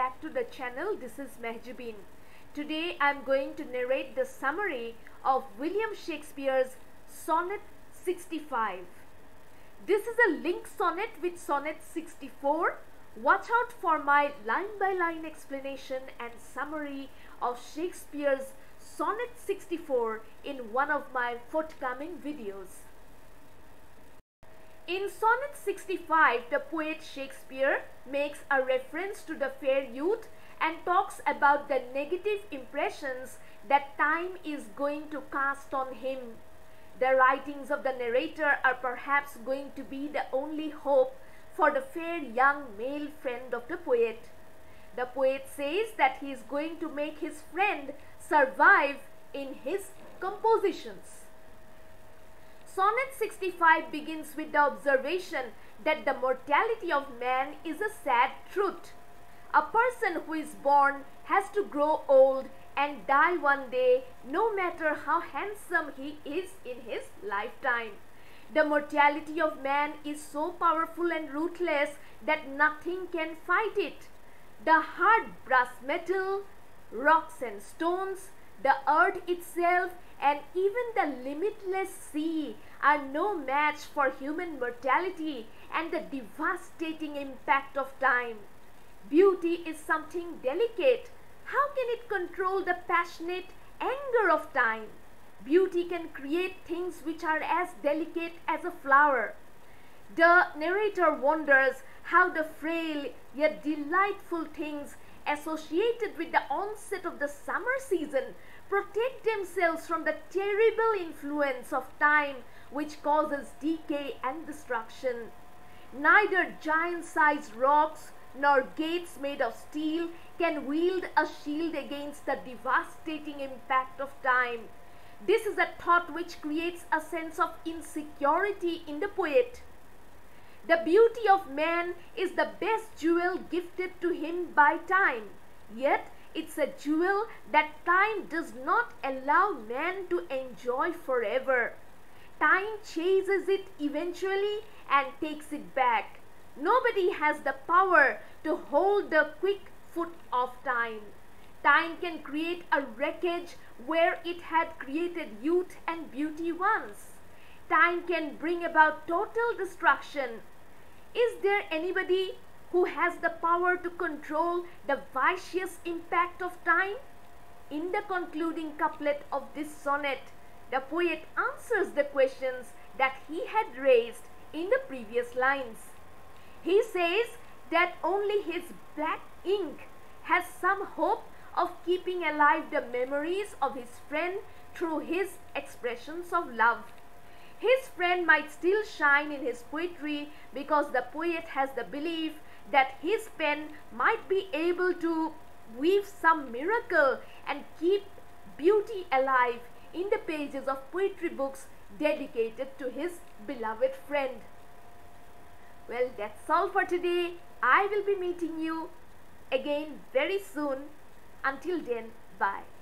back to the channel. This is Mehjabeen. Today I am going to narrate the summary of William Shakespeare's Sonnet 65. This is a linked sonnet with Sonnet 64. Watch out for my line-by-line explanation and summary of Shakespeare's Sonnet 64 in one of my forthcoming videos. In Sonnet 65, the poet Shakespeare makes a reference to the fair youth and talks about the negative impressions that time is going to cast on him. The writings of the narrator are perhaps going to be the only hope for the fair young male friend of the poet. The poet says that he is going to make his friend survive in his compositions. Sonnet 65 begins with the observation that the mortality of man is a sad truth. A person who is born has to grow old and die one day, no matter how handsome he is in his lifetime. The mortality of man is so powerful and ruthless that nothing can fight it. The hard brass metal, rocks and stones, the earth itself, and even the limitless sea are no match for human mortality and the devastating impact of time. Beauty is something delicate. How can it control the passionate anger of time? Beauty can create things which are as delicate as a flower. The narrator wonders how the frail yet delightful things associated with the onset of the summer season protect themselves from the terrible influence of time which causes decay and destruction. Neither giant-sized rocks nor gates made of steel can wield a shield against the devastating impact of time. This is a thought which creates a sense of insecurity in the poet. The beauty of man is the best jewel gifted to him by time, yet it's a jewel that time does not allow man to enjoy forever. Time chases it eventually and takes it back. Nobody has the power to hold the quick foot of time. Time can create a wreckage where it had created youth and beauty once. Time can bring about total destruction. Is there anybody who has the power to control the vicious impact of time? In the concluding couplet of this sonnet, the poet answers the questions that he had raised in the previous lines. He says that only his black ink has some hope of keeping alive the memories of his friend through his expressions of love. His friend might still shine in his poetry because the poet has the belief that his pen might be able to weave some miracle and keep beauty alive in the pages of poetry books dedicated to his beloved friend. Well, that's all for today. I will be meeting you again very soon. Until then, bye.